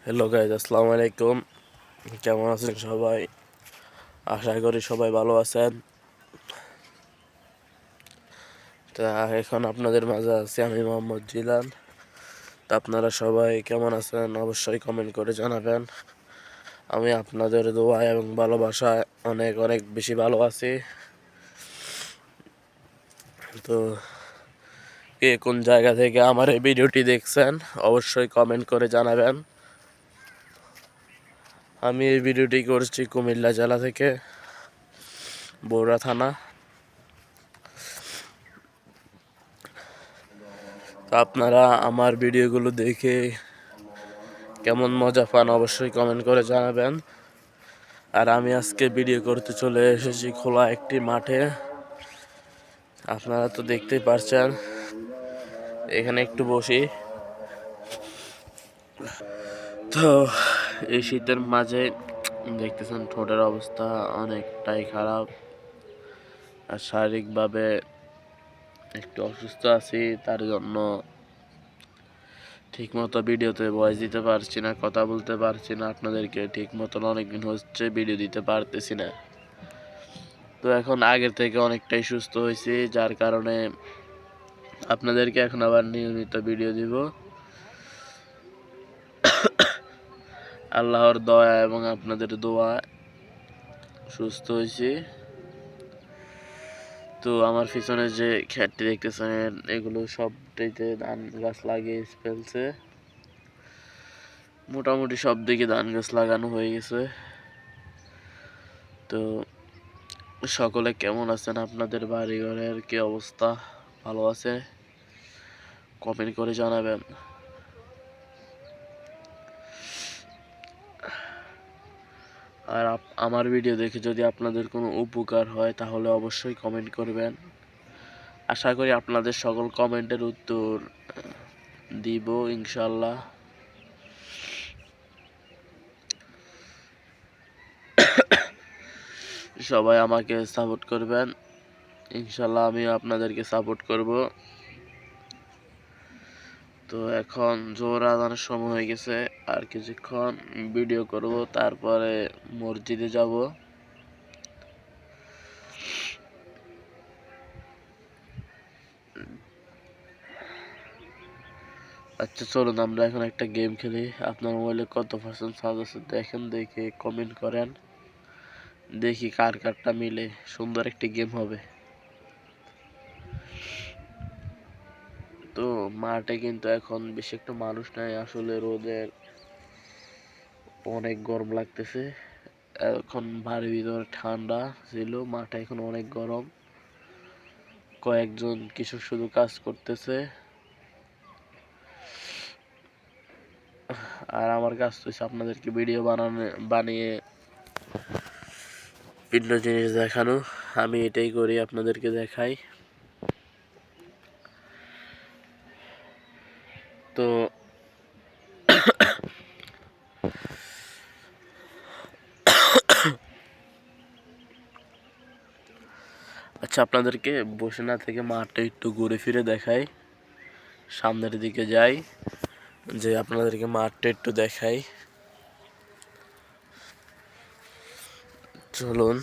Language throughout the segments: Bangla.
হ্যালো গাইজ, আসসালামু আলাইকুম। কেমন আছেন সবাই? আশা করি সবাই ভালো আছেন। তা এখন আপনাদের মাঝে আছি আমি, মোহাম্মদ জিলান। তা আপনারা সবাই কেমন আছেন অবশ্যই কমেন্ট করে জানাবেন। আমি আপনাদের দোয়া এবং ভালোবাসায় অনেক অনেক বেশি ভালো আছি। তো কে কোন জায়গা থেকে আমার এই ভিডিওটি দেখছেন অবশ্যই কমেন্ট করে জানাবেন। আমি এই ভিডিওটি করছি কুমিল্লা জেলা থেকে, বগুড়া থানা। তো আপনারা আমার ভিডিওগুলো দেখে কেমন মজা পান অবশ্যই কমেন্ট করে জানাবেন। আর আমি আজকে ভিডিও করতে চলে এসেছি খোলা একটি মাঠে। আপনারা তো দেখতেই পারছেন, এখানে একটু বসি। তো এই শীতের মাঝে দেখতেছেন ঠোঁটের অবস্থা অনেকটাই খারাপ, আর শারীরিকভাবে একটু অসুস্থ আছি। তার জন্য ঠিক মতো ভিডিওতে ভয়েস দিতে পারছি না, কথা বলতে পারছি না আপনাদেরকে ঠিক মতন। অনেকদিন হচ্ছে ভিডিও দিতে পারতেছি না। তো এখন আগের থেকে অনেকটাই সুস্থ হয়েছি, যার কারণে আপনাদেরকে এখন আবার নিয়মিত ভিডিও দিব। আল্লাহর দয়া এবং আপনাদের দোয়া সুস্থ হয়েছি। তো আমার পিছনে যে ক্ষেতটি দেখতেছেন, এগুলো সবটাইতে ধান গাছ লাগিয়ে ফেলছে। মোটামুটি সব দিকে ধান গাছ লাগানো হয়ে গেছে। তো সকলে কেমন আছেন? আপনাদের বাড়ি ঘরের কি অবস্থা? ভালো আছে? কমেন্ট করে জানাবেন। আর আমার ভিডিও দেখে যদি আপনাদের কোনো উপকার হয় তাহলে অবশ্যই কমেন্ট করবেন। আশা করি আপনাদের সকল কমেন্টের উত্তর দিব ইনশাল্লাহ। সবাই আমাকে সাপোর্ট করবেন ইনশাল্লাহ, আমিও আপনাদেরকে সাপোর্ট করব। তো এখন জোহর আজানের সময় হয়ে গেছে, আর কিছুক্ষণ ভিডিও করব, তারপরে মসজিদে যাব। আচ্ছা চলুন আমরা এখন একটা গেম খেলি। আপনার মোবাইলে কত পার্সেন্ট চার্জ আছে দেখেন, দেখে কমেন্ট করেন, দেখি কার কারটা মিলে। সুন্দর একটি গেম হবে। তো মাঠে কিন্তু এখন বেশি একটা মানুষ নাই, আসলে রোদের অনেক গরম লাগতেছে। এখন বাড়ির ভিতরে ঠান্ডা ছিল, মাঠে এখন অনেক গরম। কয়েকজন কৃষক শুধু কাজ করতেছে, আর আমার কাজ তো হচ্ছে আপনাদেরকে ভিডিও বানিয়ে ভিন্ন জিনিস দেখানো। আমি এটাই করি, আপনাদেরকে দেখাই। তো আচ্ছা, আপনাদেরকে বসে না থেকে মাঠটা একটু ঘুরে ফিরে দেখাই। সামনের দিকে যাই, যে আপনাদেরকে মাঠটা একটু দেখাই। চলুন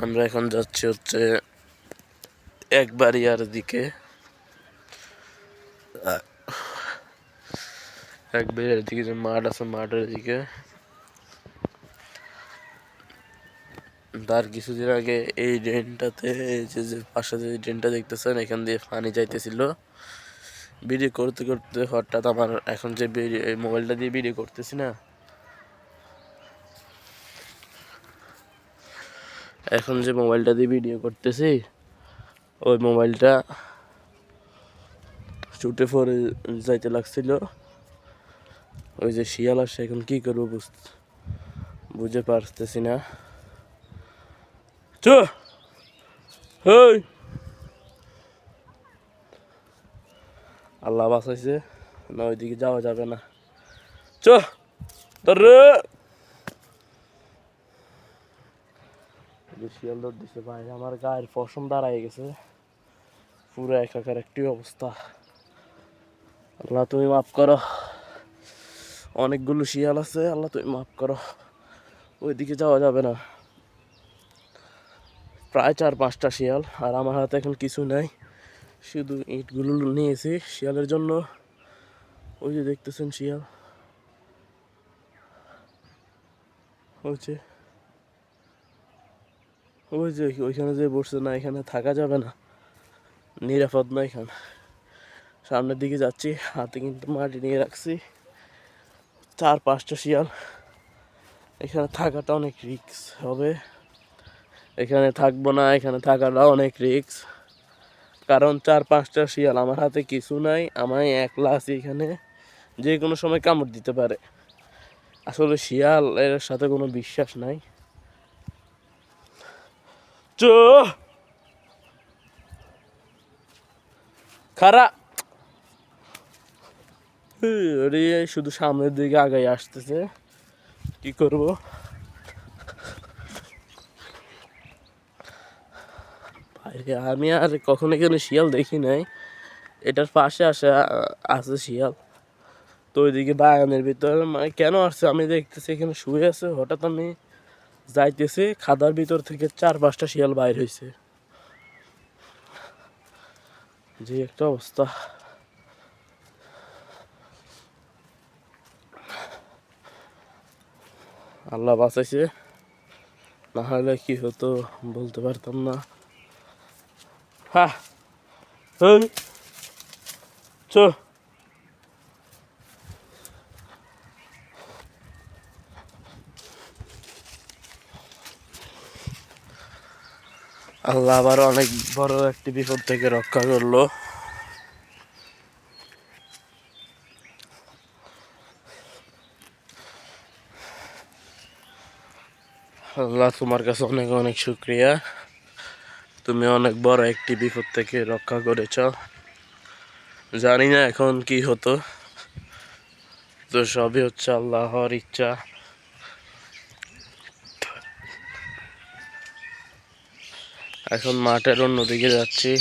আমরা এখন যাচ্ছি হচ্ছে একবারিয়ার দিকে। একবারিয়ার দিকে যে মাঠ আছে, মাঠের দিকে। তার কিছুদিন আগে এই ড্রেনটাতে, এই যে পাশে যে ড্রেনটা দেখতেছেন, এখান দিয়ে পানি যাইতেছিল। ভিডিও করতে করতে হঠাৎ আমার এখন যে মোবাইলটা দিয়ে ভিডিও করতেছি না, এখন যে মোবাইলটা দিয়ে ভিডিও করতেছি, ওই মোবাইলটা চুটে পড়ে যাইতে লাগছিল। ওই যে শিয়াল আসে, এখন কি করবো বুঝে পারতেছি না। চ হেই, আল্লাহ বাঁচাইছে, না ওইদিকে যাওয়া যাবে না। চ তোর শিয়াল দৌড় দিছে ভাই, আমার গায়ের পশম দাঁড়ায় গেছে, পুরো একাকার একটি অবস্থা। আল্লাহ তুমি মাফ করো, অনেকগুলো শিয়াল আছে, আল্লাহ তুমি মাফ করো। ওইদিকে যাওয়া যাবে না, প্রায় 4-5টা শিয়াল। আর আমার হাতে এখন কিছু নাই, শুধু ইটগুলো নিয়েছি শিয়ালের জন্য। ওই যে দেখতেছেন শিয়াল, ওই যে ওইখানে যে বসছে না, এখানে থাকা যাবে না, নিরাপদ না এখানে। সামনের দিকে যাচ্ছি, হাতে কিন্তু মাটি নিয়ে রাখছি। 4-5টা শিয়াল, এখানে থাকাটা অনেক রিস্ক হবে। এখানে থাকবো না, এখানে থাকাটা অনেক রিস্ক, কারণ 4-5টা শিয়াল, আমার হাতে কিছু নাই, আমি একলা আছি এখানে, যে কোনো সময় কামড় দিতে পারে। আসলে শিয়াল এর সাথে কোনো বিশ্বাস নাই। চো খারা শুধু সামনের দিকে আগাই আসতেছে, কি করব। আমি আর কখনো এখানে শিয়াল দেখি নাই, এটার পাশে আছে শিয়াল। তো ওইদিকে বাগানের ভিতর কেন আসছে আমি দেখতেছি, এখানে শুয়ে আছে। হঠাৎ আমি যাইতেছি, খাদার ভিতর থেকে 4-5টা শিয়াল বাইর হয়েছে। যে একটা অবস্থা, আল্লাহ বাঁচাইছে, না হলে কি হতো বলতে পারতাম না। হ্যাঁ, চো আল্লাহ আবার অনেক বড় একটি বিপদ থেকে রক্ষা করলো। আল্লাহ তোমার কাছে অনেক অনেক শুক্রিয়া, তুমি অনেক বড় একটি বিপদ থেকে রক্ষা করেছ। জানি না এখন কি হতো, তো সবই হচ্ছে আল্লাহর ইচ্ছা। এখন মাঠের অন্যদিকে যাচ্ছি।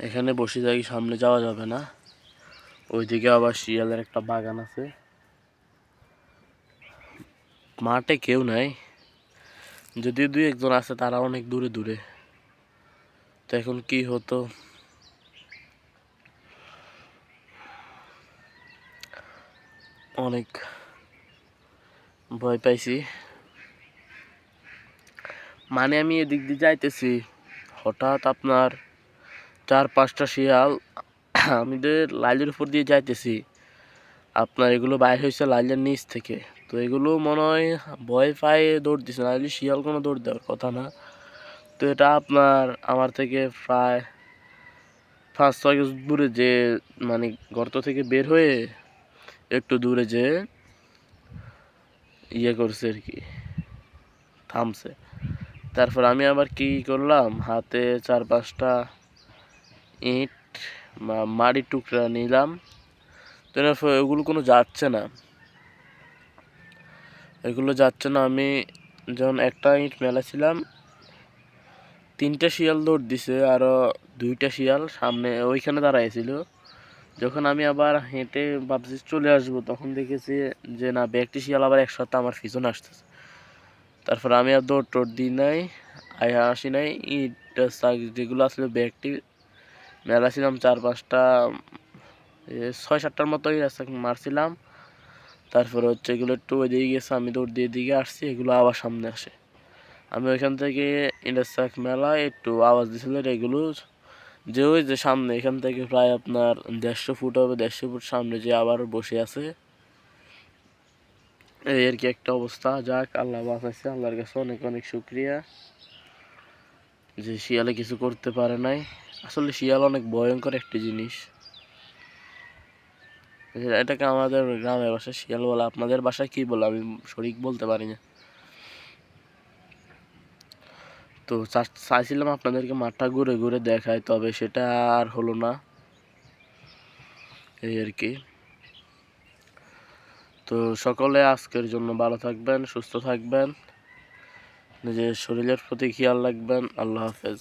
এখানে বসে থাকি, সামনে যাওয়া যাবে না। ওইদিকে আবার শিয়ালের একটা বাগান আছে। মাঠে কেউ নাই, যদিও 2-1 জন আছে, তারা অনেক দূরে দূরে। তো এখন কি হতো, অনেক ভয় পাইছি। মানে আমি এদিক দিয়ে যাইতেছি, হঠাৎ আপনার 4-5টা শিয়াল আমাদের লাইলের উপর দিয়ে যাইতেছি। আপনার এগুলো বাইর হয়েছে লাইলের নিচ থেকে। তো এগুলো মনে হয় ভয় পায়ে দৌড় দিছে, নাহলে শিয়াল কোনো দৌড় দেওয়ার কথা না। তো এটা আপনার আমার থেকে প্রায় 5-6 গজ দূরে, যে মানে গর্ত থেকে বের হয়ে একটু দূরে যে ইয়ে করছে আর কি, থামছে। তারপর আমি আবার কি করলাম, হাতে 4-5টা ইট বা মাটির টুকরা নিলাম। তো ওগুলো কোনো যাচ্ছে না, এগুলো যাচ্ছে না। আমি যখন একটা ইট মেলাছিলাম, 3টা শিয়াল দৌড় দিছে, আরো 2টা শিয়াল সামনে ওইখানে দাঁড়াইছিল। যখন আমি আবার হেঁটে ভাবছি চলে আসবো, তখন দেখেছি যে না, একটি শিয়াল আবার একসাথে আমার পিছনে আসতেছে। তারপর আমি আর দৌড় টোড় দিই নাই, আসি নাই। ইট যেগুলো আসলে ব্যাগটি মেলাছিলাম 4-5টা, 6-7টার মতো মারছিলাম। তারপরে হচ্ছে এগুলো একটু ওইদিকে গেছে, আমি দৌড় দিয়ে দিকে আসছি, এগুলো আবার সামনে আসে। আমি ওইখান থেকে ইন্ডাস্ট্রাক মেলায় একটু আওয়াজ দিছিল এগুলো, যে ওই যে সামনে এখান থেকে প্রায় আপনার 150 ফুট হবে, 150 ফুট সামনে যে আবার বসে আছে। এই আর কি একটা অবস্থা। যাক, আল্লাহ বাঁচাইছে, আল্লাহর কাছে অনেক অনেক শুক্রিয়া যে শিয়ালে কিছু করতে পারে নাই। আসলে শিয়াল অনেক ভয়ঙ্কর একটি জিনিস, এটাকে আমাদের গ্রামের ভাষায় শিয়াল বলে, আপনাদের বাসায় কি বলে আমি সঠিক বলতে পারি না। তো চাইছিলাম আপনাদেরকে মাঠটা ঘুরে ঘুরে দেখায়, তবে সেটা আর হলো না, এই আর কি। তো সকলে আজকের জন্য ভালো থাকবেন, সুস্থ থাকবেন, নিজের শরীরের প্রতি খেয়াল রাখবেন। আল্লাহ হাফেজ।